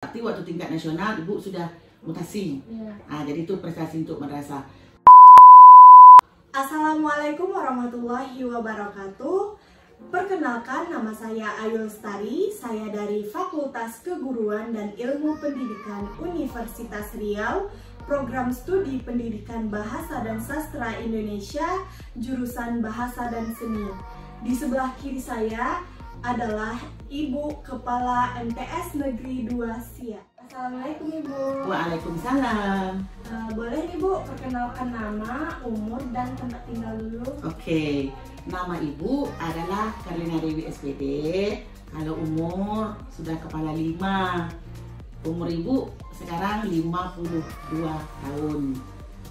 Berarti waktu tingkat nasional Ibu sudah mutasi. Jadi itu prestasi untuk madrasah. Assalamualaikum warahmatullahi wabarakatuh. Perkenalkan, nama saya Ayu Lestari. Saya dari Fakultas Keguruan dan Ilmu Pendidikan Universitas Riau, Program Studi Pendidikan Bahasa dan Sastra Indonesia, jurusan Bahasa dan Seni. Di sebelah kiri saya adalah Ibu Kepala MTS Negeri 2 Siak. Assalamualaikum Ibu. Waalaikumsalam. Boleh Ibu perkenalkan nama, umur, dan tempat tinggal dulu? Oke, nama Ibu adalah Karlina Dewi SPD. Kalau umur sudah kepala 5. Umur Ibu sekarang 52 tahun.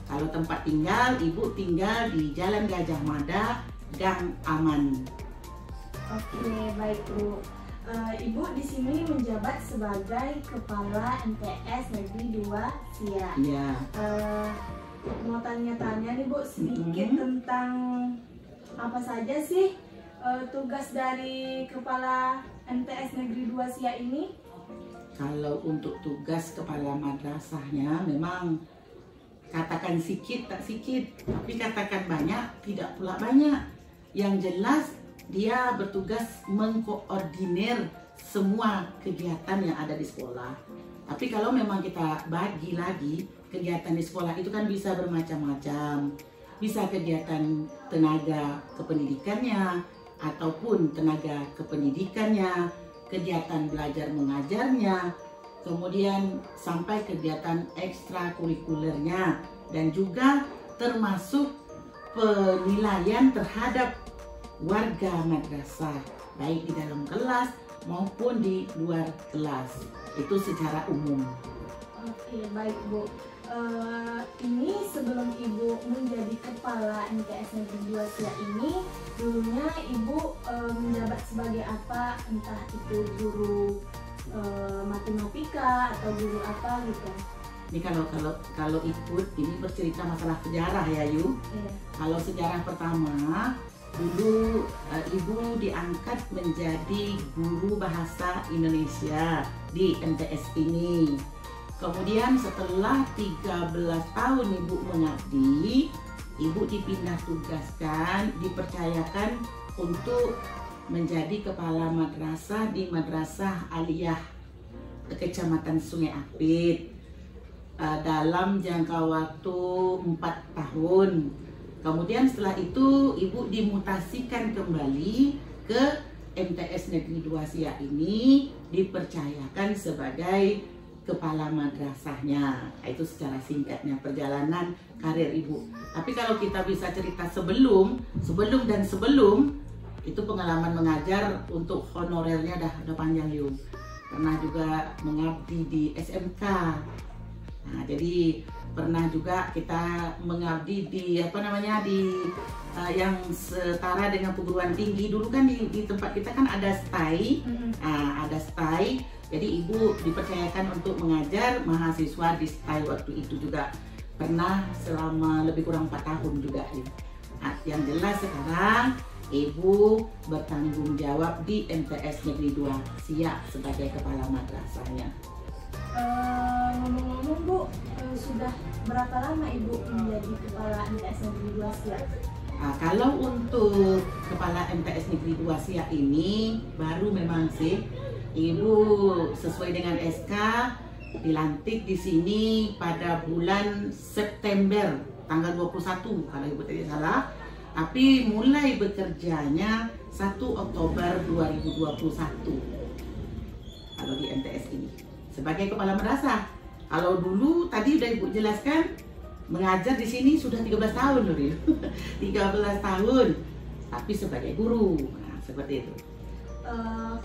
Kalau tempat tinggal, Ibu tinggal di Jalan Gajah Mada, Gang Aman. Oke, baik Bu. Ibu di sini menjabat sebagai Kepala MTS Negeri 2 Siak. Iya. Mau tanya-tanya nih Bu sedikit tentang apa saja sih tugas dari Kepala MTS Negeri 2 Siak ini? Kalau untuk tugas kepala madrasahnya memang katakan sikit tak sikit, tapi katakan banyak tidak pula banyak. Yang jelas dia bertugas mengkoordinir semua kegiatan yang ada di sekolah. Tapi kalau memang kita bagi lagi, kegiatan di sekolah itu kan bisa bermacam-macam. Bisa kegiatan tenaga kependidikannya, ataupun tenaga kependidikannya, kegiatan belajar mengajarnya, kemudian sampai kegiatan ekstrakurikulernya, dan juga termasuk penilaian terhadap warga madrasah, baik di dalam kelas maupun di luar kelas. Itu secara umum. Oke, baik Bu. Ini sebelum Ibu menjadi Kepala MTS Negeri 2 Siak ini, dulunya Ibu menjabat sebagai apa? Entah itu guru matematika atau guru apa gitu. Ini kalau ikut ini bercerita masalah sejarah ya Yu. Iya. Kalau sejarah pertama, dulu Ibu diangkat menjadi guru bahasa Indonesia di MTS ini. Kemudian setelah 13 tahun Ibu mengabdi, Ibu dipindah tugaskan, dipercayakan untuk menjadi kepala madrasah di Madrasah Aliyah Kecamatan Sungai Apit dalam jangka waktu 4 tahun. Kemudian setelah itu Ibu dimutasikan kembali ke MTS Negeri 2 Siak ini, dipercayakan sebagai kepala madrasahnya. Itu secara singkatnya perjalanan karir Ibu. Tapi kalau kita bisa cerita sebelum itu pengalaman mengajar untuk honorernya udah panjang Yu. Pernah juga mengabdi di SMK. Nah, jadi pernah juga kita mengabdi di yang setara dengan perguruan tinggi. Dulu kan di tempat kita kan ada STAI. Ada STAI. Jadi Ibu dipercayakan untuk mengajar mahasiswa di STAI waktu itu juga. Pernah selama lebih kurang 4 tahun juga. Yang jelas sekarang Ibu bertanggung jawab di MTS Negeri 2 Siak sebagai kepala madrasahnya. Ngomong-ngomong Bu, sudah berapa lama Ibu menjadi kepala MTS Negeri 2 Siak? Kalau untuk kepala MTS Negeri 2 Siak ini baru memang sih. Ibu sesuai dengan SK dilantik di sini pada bulan September tanggal 21 kalau Ibu tidak salah. Tapi mulai bekerjanya 1 Oktober 2021 kalau di MTS ini sebagai kepala madrasah. Kalau dulu tadi udah Ibu jelaskan mengajar di sini sudah 13 tahun loh. 13 tahun tapi sebagai guru. Nah, seperti itu.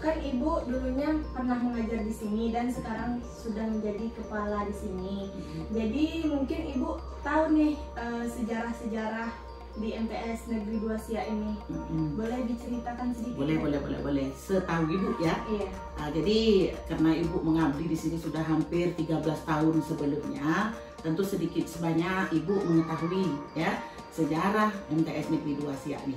Kan Ibu dulunya pernah mengajar di sini dan sekarang sudah menjadi kepala di sini. Jadi mungkin Ibu tahu nih sejarah-sejarah di MTS Negeri 2 Siak ini. Boleh diceritakan sedikit? Boleh. Setahu Ibu ya. Iya. Jadi karena Ibu mengabdi di sini sudah hampir 13 tahun sebelumnya, tentu sedikit sebanyak Ibu mengetahui ya sejarah MTS Negeri 2 Siak ini.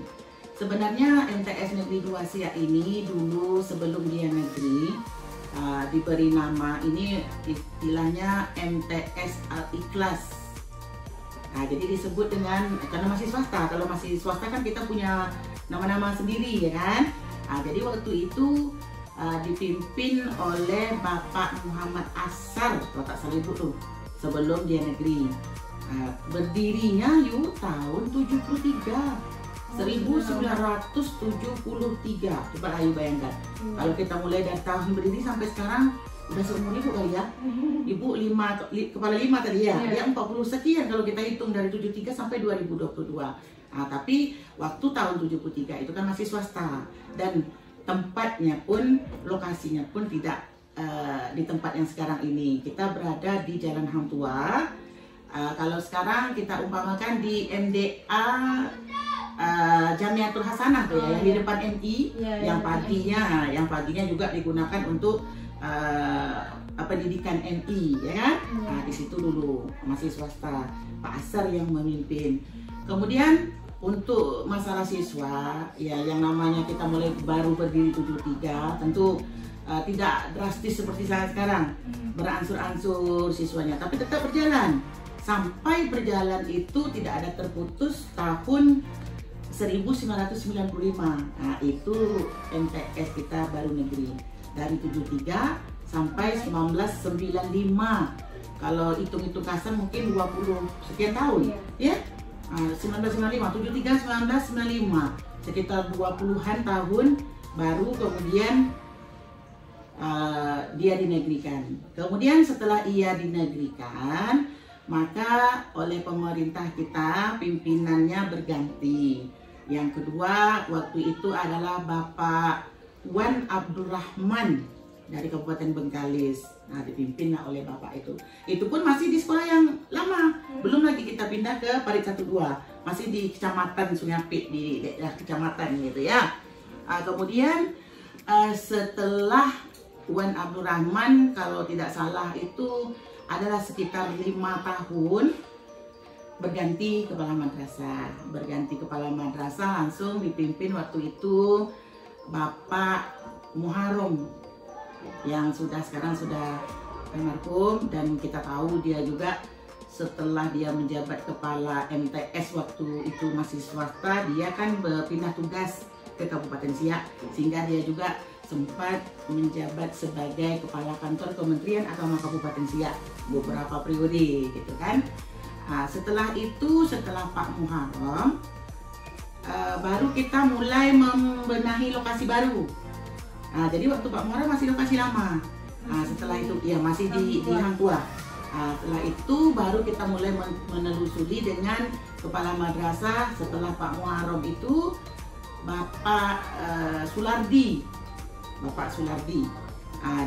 Sebenarnya MTS Negeri 2 Siak ini dulu sebelum dia negeri diberi nama ini istilahnya MTS Al-Ikhlas. Jadi disebut dengan, karena masih swasta. Kalau masih swasta kan kita punya nama-nama sendiri ya kan. Jadi waktu itu dipimpin oleh Bapak Muhammad Asar, kalau tak salah ibu tuh, sebelum dia negeri. Berdirinya tahun 73, 1973. Coba ayo bayangkan, kalau kita mulai dari tahun berdiri sampai sekarang, udah seumur ibu kali ya. Ibu kepala 5 tadi ya, dia 40 sekian kalau kita hitung dari 73 sampai 2022. Tapi waktu tahun 73 itu kan masih swasta, dan tempatnya pun, lokasinya pun tidak di tempat yang sekarang ini. Kita berada di Jalan Hang Tua. Kalau sekarang kita umpamakan di MDA Jamiatul Hasanah tuh ya, yang di depan MI, yang paginya juga digunakan untuk pendidikan MI ya kan. Di situ dulu masih swasta, Pak Asar yang memimpin. Kemudian untuk masalah siswa ya, yang namanya kita mulai baru berdiri 73, tentu tidak drastis seperti saat sekarang, beransur-ansur siswanya, tapi tetap berjalan. Sampai berjalan itu tidak ada terputus tahun 1995. Itu MTS kita baru negeri. Dari 73 sampai 1995. Kalau hitung-hitung kasar mungkin 20 sekian tahun. Ya. 1995, 73, 1995. Sekitar 20-an tahun baru kemudian dia dinegrikan. Kemudian setelah ia dinegrikan, maka oleh pemerintah kita pimpinannya berganti. Yang kedua waktu itu adalah Bapak Wan Abdurrahman dari Kabupaten Bengkalis. Dipimpin oleh Bapak itu. Itu pun masih di sekolah yang lama. Belum lagi kita pindah ke Parit 12. Masih di Kecamatan Sungai Apit, di daerah kecamatan gitu ya. Kemudian setelah Wan Abdurrahman, kalau tidak salah itu adalah sekitar 5 tahun berganti kepala madrasah. Langsung dipimpin waktu itu Bapak Muharram yang sekarang sudah almarhum, dan kita tahu dia juga setelah dia menjabat kepala MTS waktu itu masih swasta, dia kan berpindah tugas ke Kabupaten Siak, sehingga dia juga sempat menjabat sebagai kepala kantor Kementerian Agama Kabupaten Siak beberapa periode gitu kan. Setelah itu, setelah Pak Muharram, baru kita mulai membenahi lokasi baru. Jadi waktu Pak Muharram masih lokasi lama. Setelah itu ya masih di Hang Tua. Setelah itu baru kita mulai menelusuri dengan kepala madrasah. Setelah Pak Muharram itu Bapak Sulardi.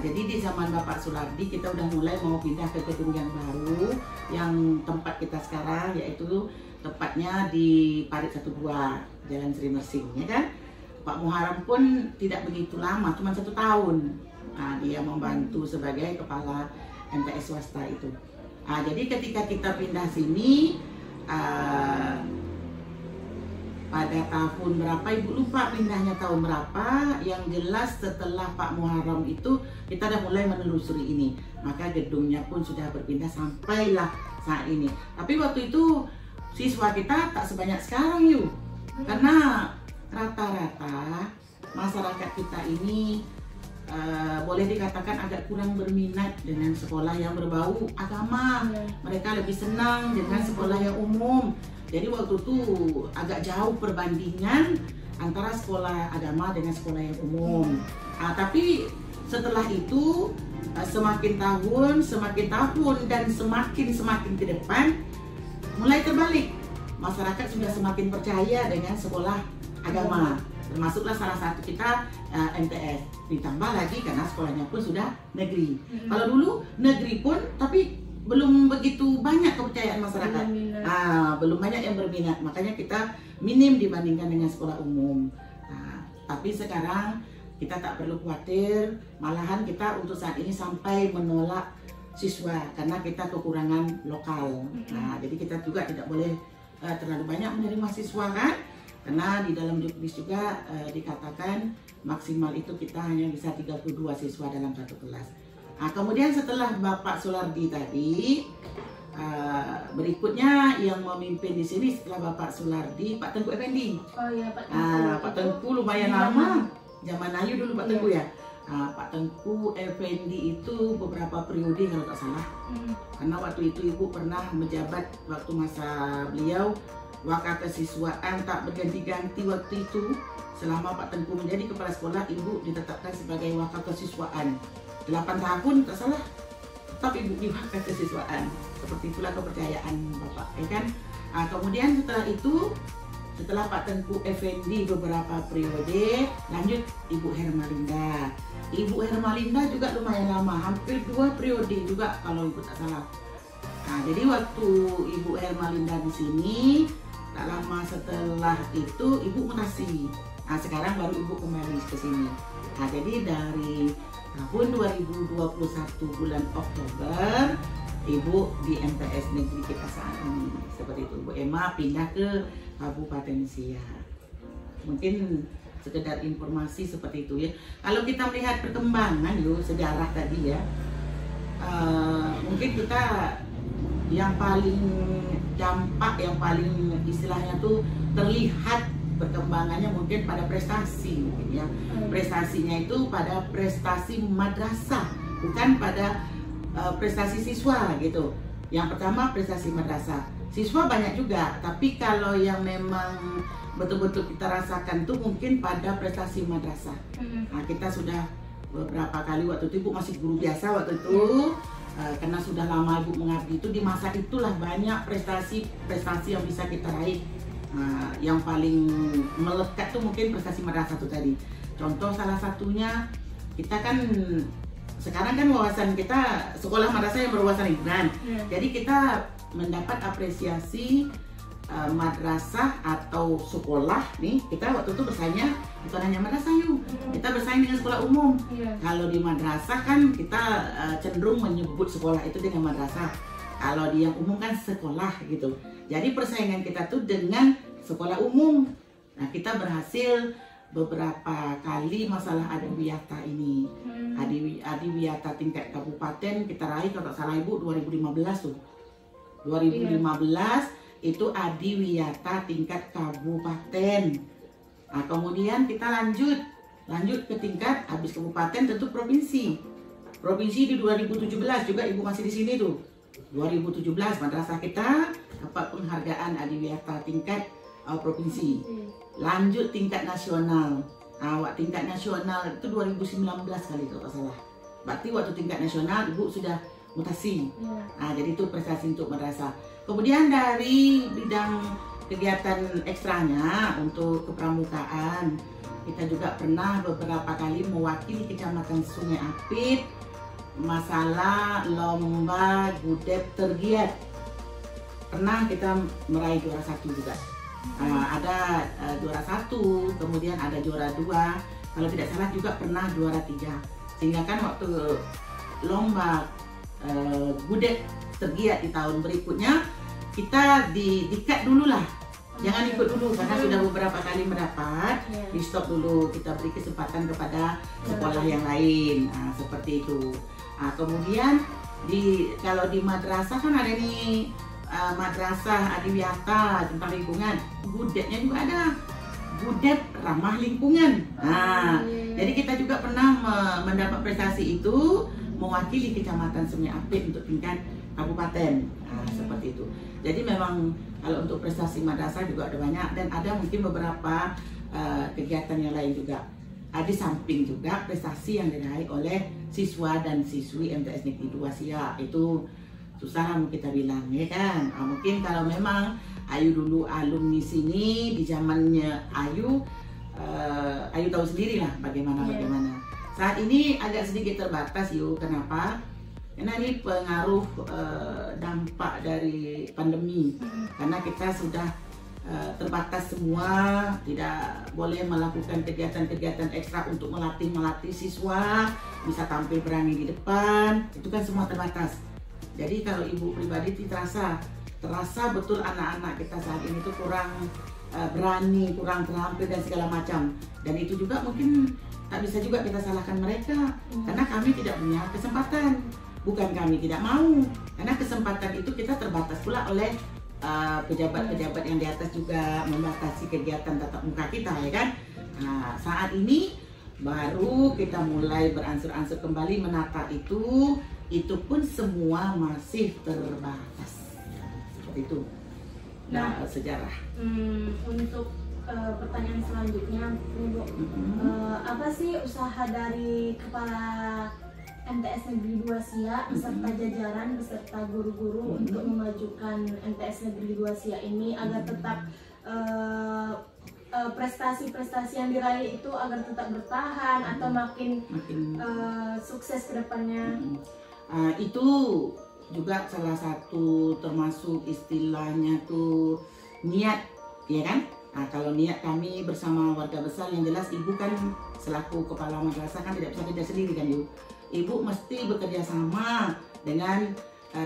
Jadi di zaman Bapak Sulardi kita udah mulai mau pindah ke gedung yang baru, yang tempat kita sekarang, yaitu tepatnya di Parit 12, Jalan Sri Mersing ya kan. Pak Muharram pun tidak begitu lama, cuma 1 tahun. Dia membantu sebagai kepala MTS swasta itu. Jadi ketika kita pindah sini pada tahun berapa, ibu lupa pindahnya tahun berapa. Yang jelas setelah Pak Muharram itu kita udah mulai menelusuri ini, maka gedungnya pun sudah berpindah sampailah saat ini. Tapi waktu itu siswa kita tak sebanyak sekarang yuk, karena rata-rata masyarakat kita ini boleh dikatakan agak kurang berminat dengan sekolah yang berbau agama. Mereka lebih senang dengan sekolah yang umum. Jadi waktu itu agak jauh perbandingan antara sekolah agama dengan sekolah yang umum. Tapi setelah itu semakin tahun dan semakin ke depan mulai terbalik. Masyarakat sudah semakin percaya dengan sekolah agama, termasuklah salah satu kita MTS. Ditambah lagi karena sekolahnya pun sudah negeri. Kalau dulu negeri pun tapi belum begitu banyak kepercayaan masyarakat. Belum banyak yang berminat, makanya kita minim dibandingkan dengan sekolah umum. Tapi sekarang kita tak perlu khawatir, malahan kita untuk saat ini sampai menolak siswa karena kita kekurangan lokal. Jadi kita juga tidak boleh terlalu banyak menerima siswa kan. Karena di dalam juknis juga dikatakan maksimal itu kita hanya bisa 32 siswa dalam satu kelas. Nah, kemudian setelah Bapak Sulardi tadi, berikutnya yang memimpin di sini setelah Bapak Sulardi, Pak Tengku Effendi. Oh iya, Pak Tengku. Pak Tengku lumayan lama, zaman Ayu dulu Pak Tengku ya. Pak Tengku Effendi itu beberapa periode kalau tak salah. Karena waktu itu Ibu pernah menjabat waktu masa beliau Wakakesiswaan tak berganti-ganti waktu itu. Selama Pak Tengku menjadi kepala sekolah, Ibu ditetapkan sebagai Wakakesiswaan 8 tahun tak salah. Tetap Ibu di Wakakesiswaan. Seperti itulah kepercayaan Bapak, ya kan? Kemudian setelah itu, setelah Pak Tengku Effendi beberapa periode, lanjut Ibu Hermalinda. Ibu Hermalinda juga lumayan lama, hampir 2 periode juga kalau Ibu tak salah. Nah, jadi waktu Ibu Hermalinda di sini, tak lama setelah itu Ibu mutasi. Nah, sekarang baru Ibu kembali ke sini. Nah, jadi dari tahun 2021 bulan Oktober, Ibu di MTS Negeri kita saat ini. Seperti itu, Bu Emma pindah ke Kabupaten Siak. Mungkin sekedar informasi seperti itu ya. Kalau kita melihat perkembangan sejarah tadi ya, mungkin kita yang paling dampak, yang paling istilahnya tuh terlihat perkembangannya mungkin pada prestasi mungkin ya. Prestasinya itu pada prestasi madrasah, bukan pada prestasi siswa gitu. Yang pertama prestasi madrasah. Siswa banyak juga, tapi kalau yang memang betul-betul kita rasakan tuh mungkin pada prestasi madrasah. Nah, kita sudah beberapa kali waktu itu Ibu masih guru biasa waktu itu, karena sudah lama Ibu mengabdi itu, di masa itulah banyak prestasi yang bisa kita raih. Yang paling melekat tuh mungkin prestasi madrasah itu tadi. Contoh salah satunya, kita kan sekarang kan wawasan kita sekolah madrasah yang berwawasan lingkungan. Jadi kita mendapat apresiasi madrasah atau sekolah nih, kita waktu itu bersaingnya bukan hanya madrasah kita bersaing dengan sekolah umum. Kalau di madrasah kan kita cenderung menyebut sekolah itu dengan madrasah, kalau di yang umum kan sekolah gitu. Jadi persaingan kita tuh dengan sekolah umum. Nah, kita berhasil beberapa kali masalah adiwiyata ini. Adiwiyata tingkat kabupaten kita raih kalau tak salah Ibu 2015 tuh. 2015 itu adiwiyata tingkat kabupaten. Nah, kemudian kita lanjut ke tingkat habis kabupaten tentu provinsi. Provinsi di 2017 juga Ibu masih di sini tuh. 2017 madrasah kita dapat penghargaan adiwiyata tingkat provinsi. Lanjut tingkat nasional. Tingkat nasional itu 2019 kali kalau tak salah. Berarti waktu tingkat nasional Ibu sudah mutasi. Jadi itu prestasi untuk madrasah. Kemudian dari bidang kegiatan ekstranya untuk kepramukaan, kita juga pernah beberapa kali mewakili Kecamatan Sungai Apit masalah lomba gudeg tergiat. Pernah kita meraih juara 1 juga. Ada juara 1, kemudian ada juara 2, kalau tidak salah juga pernah juara 3. Sehingga kan waktu lomba gudeg tergiat di tahun berikutnya, kita di-cut dulu lah, jangan ikut dulu karena sudah beberapa kali mendapat, di stop dulu, kita beri kesempatan kepada sekolah yang lain. Seperti itu. Kemudian kalau di madrasah kan ada nih madrasah adiwiyata tentang lingkungan, gudegnya juga ada, gudeg ramah lingkungan. Jadi kita juga pernah mendapat prestasi itu, mewakili Kecamatan Sungai Apit untuk tingkat kabupaten. Seperti itu. Jadi memang kalau untuk prestasi madrasah juga ada banyak, dan ada mungkin beberapa kegiatan yang lain juga. Di samping juga prestasi yang diraih oleh siswa dan siswi MTS Negeri 2 Siak, itu susah lah kita bilang ya kan. Mungkin kalau memang Ayu dulu alumni sini di zamannya Ayu tahu sendiri lah bagaimana. Saat ini agak sedikit terbatas kenapa? Karena ini pengaruh dampak dari pandemi. Karena kita sudah terbatas semua, tidak boleh melakukan kegiatan-kegiatan ekstra untuk melatih siswa bisa tampil berani di depan, itu kan semua terbatas. Jadi kalau Ibu pribadi terasa betul anak-anak kita saat ini tuh kurang berani, kurang terampil dan segala macam. Dan itu juga mungkin tak bisa juga kita salahkan mereka, karena kami tidak punya kesempatan. Bukan kami tidak mau, karena kesempatan itu kita terbatas pula oleh pejabat-pejabat yang di atas juga membatasi kegiatan tatap muka kita, ya kan. Saat ini baru kita mulai beransur-ansur kembali menata itu pun semua masih terbatas, seperti itu. Nah, sejarah. Untuk pertanyaan selanjutnya, Bu, apa sih usaha dari Kepala MTS Negeri 2 Siak beserta jajaran beserta guru-guru untuk memajukan MTS Negeri 2 Siak ini agar tetap prestasi-prestasi yang diraih itu agar tetap bertahan atau makin sukses ke depannya? Itu juga salah satu termasuk istilahnya tuh niat, ya kan? Kalau niat kami bersama warga besar, yang jelas ibu kan selaku kepala madrasah kan tidak bisa kerja sendiri kan, Ibu. Ibu mesti bekerja sama dengan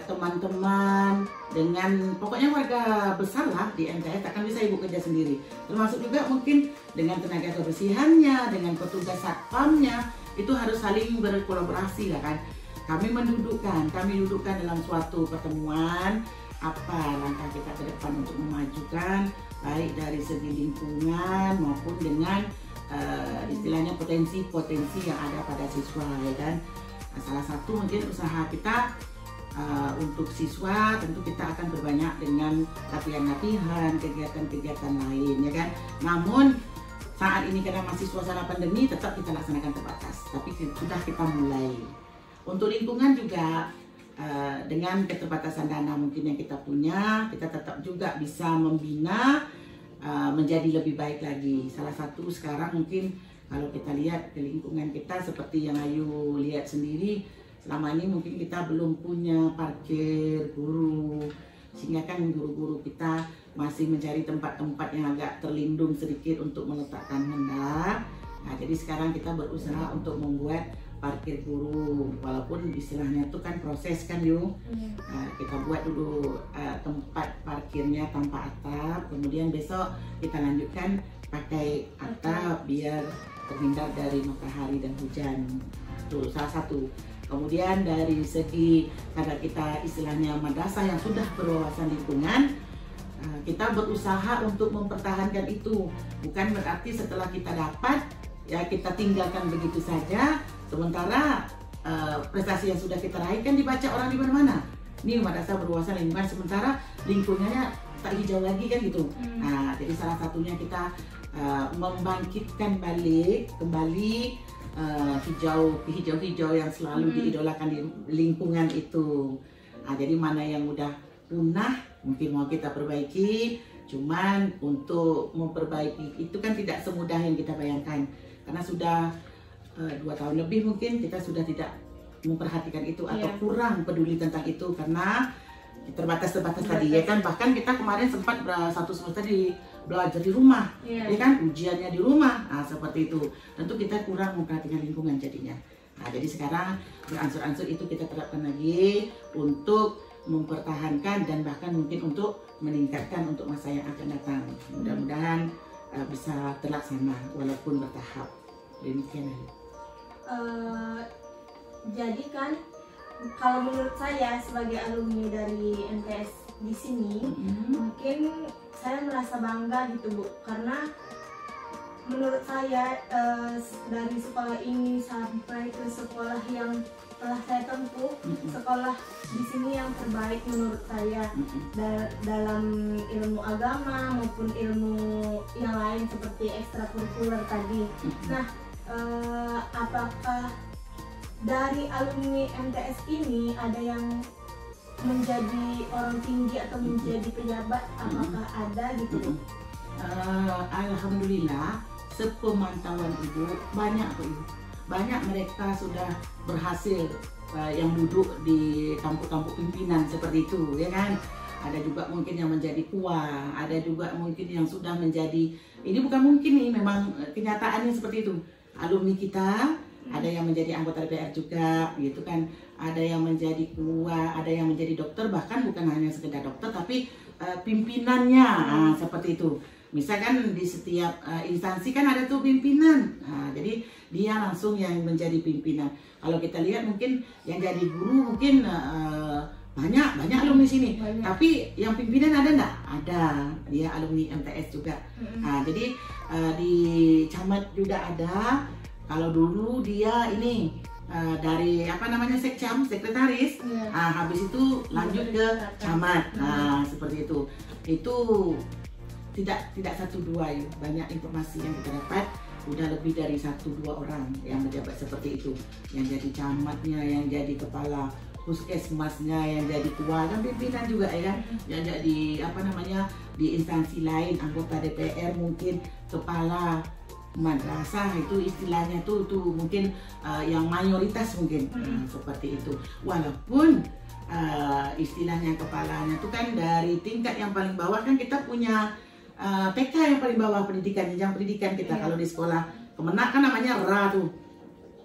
teman-teman, dengan pokoknya warga besar lah di MTS. Takkan bisa ibu kerja sendiri, termasuk juga mungkin dengan tenaga kebersihannya, dengan petugas satpamnya, itu harus saling berkolaborasi lah kan. Kami dudukkan dalam suatu pertemuan apa langkah kita ke depan untuk memajukan baik dari segi lingkungan maupun dengan istilahnya potensi-potensi yang ada pada siswa, ya kan. Salah satu mungkin usaha kita untuk siswa, tentu kita akan berbanyak dengan latihan-latihan, kegiatan-kegiatan lain, ya kan. Namun saat ini karena masih suasana pandemi tetap kita laksanakan terbatas, tapi sudah kita mulai. Untuk lingkungan juga dengan keterbatasan dana mungkin yang kita punya, kita tetap juga bisa membina menjadi lebih baik lagi. Salah satu sekarang mungkin kalau kita lihat ke lingkungan kita seperti yang Ayu lihat sendiri, selama ini mungkin kita belum punya parkir guru, sehingga kan guru-guru kita masih mencari tempat-tempat yang agak terlindung sedikit untuk meletakkan hendak. Jadi sekarang kita berusaha untuk membuat parkir guru, walaupun istilahnya itu kan proses kan Yu. Kita buat dulu tempat parkirnya tanpa atap, kemudian besok kita lanjutkan pakai atap biar terhindar dari matahari dan hujan. Itu salah satu. Kemudian dari segi karena kita istilahnya madrasah yang sudah berwawasan lingkungan, kita berusaha untuk mempertahankan itu. Bukan berarti setelah kita dapat ya kita tinggalkan begitu saja, sementara prestasi yang sudah kita raih kan dibaca orang di mana-mana. Ini madrasah berwawasan lingkungan, sementara lingkungannya tak hijau lagi kan gitu. Jadi salah satunya kita membangkitkan kembali hijau-hijau yang selalu diidolakan di lingkungan itu. Jadi mana yang udah punah mungkin mau kita perbaiki, cuman untuk memperbaiki itu kan tidak semudah yang kita bayangkan, karena sudah 2 tahun lebih mungkin kita sudah tidak memperhatikan itu atau kurang peduli tentang itu karena terbatas tadi, ya kan. Bahkan kita kemarin sempat satu semester belajar di rumah, ya kan, ujiannya di rumah, seperti itu. Tentu kita kurang memperhatikan lingkungan jadinya. Jadi sekarang beransur-ansur itu kita terapkan lagi untuk mempertahankan dan bahkan mungkin untuk meningkatkan untuk masa yang akan datang. Mudah-mudahan bisa terlaksana walaupun bertahap. Demikian. Jadi kan kalau menurut saya sebagai alumni dari MTS di sini, mungkin saya merasa bangga gitu Bu, karena menurut saya dari sekolah ini sampai ke sekolah yang telah saya tempuh, sekolah di sini yang terbaik menurut saya dalam ilmu agama maupun ilmu yang lain seperti ekstrakurikuler tadi. Nah, apakah dari alumni MTS ini ada yang menjadi orang tinggi atau menjadi pejabat? Apakah ada gitu Bu? Alhamdulillah, sepemantauan Ibu banyak kok Ibu. Banyak mereka sudah berhasil yang duduk di kampung-kampung pimpinan seperti itu, ya kan. Ada juga mungkin yang menjadi kuah, ada juga mungkin yang sudah menjadi, ini bukan mungkin nih, memang kenyataannya seperti itu. Alumni kita ada yang menjadi anggota DPR juga, gitu kan. Ada yang menjadi kuah, ada yang menjadi dokter, bahkan bukan hanya sekedar dokter, tapi pimpinannya seperti itu. Misalkan di setiap instansi kan ada tuh pimpinan. Nah, jadi dia langsung yang menjadi pimpinan. Kalau kita lihat mungkin yang jadi guru mungkin banyak alumni sini. Banyak. Tapi yang pimpinan ada enggak? Ada. Dia alumni MTS juga. Nah, jadi di camat juga ada. Kalau dulu dia ini dari apa namanya sekcam, sekretaris. Habis itu lanjut ke camat. Nah, seperti itu. Itu tidak satu dua ya, banyak informasi yang kita dapat. Udah lebih dari 1-2 orang yang menjabat seperti itu, yang jadi camatnya, yang jadi kepala puskesmasnya, yang jadi ketua kan pimpinan juga ya kan, yang jadi apa namanya di instansi lain, anggota DPR mungkin, kepala madrasah, itu istilahnya tuh mungkin yang mayoritas mungkin. Seperti itu. Walaupun istilahnya kepalanya itu kan dari tingkat yang paling bawah, kan kita punya TK yang paling bawah, pendidikan, jenjang pendidikan kita. Kalau di sekolah Kemenak kan namanya RA tuh.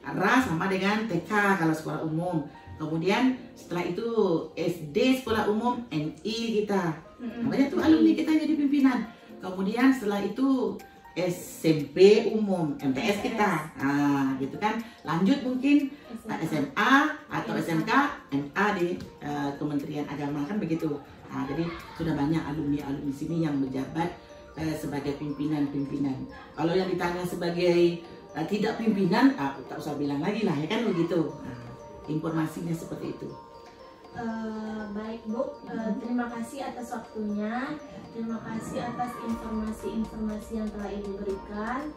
RA sama dengan TK kalau sekolah umum. Kemudian setelah itu SD sekolah umum, NI kita. Namanya tuh alumni kita jadi pimpinan. Kemudian setelah itu SMP umum, MTS kita. Nah, gitu kan. Lanjut mungkin SMA atau SMK, MA di Kementerian Agama kan begitu. Nah, jadi sudah banyak alumni sini yang menjabat sebagai pimpinan. Kalau yang ditanya sebagai tidak pimpinan, tak usah bilang lagi lah ya kan begitu. Nah, informasinya seperti itu. Baik Bu, terima kasih atas waktunya, terima kasih atas informasi yang telah Ibu berikan.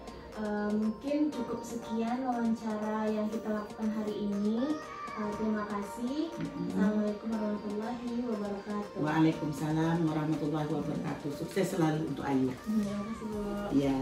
Mungkin cukup sekian wawancara yang kita lakukan hari ini. Terima kasih. Assalamualaikum warahmatullahi wabarakatuh. Waalaikumsalam warahmatullahi wabarakatuh. Sukses selalu untuk Ayu. Terima kasih Bu. Ya.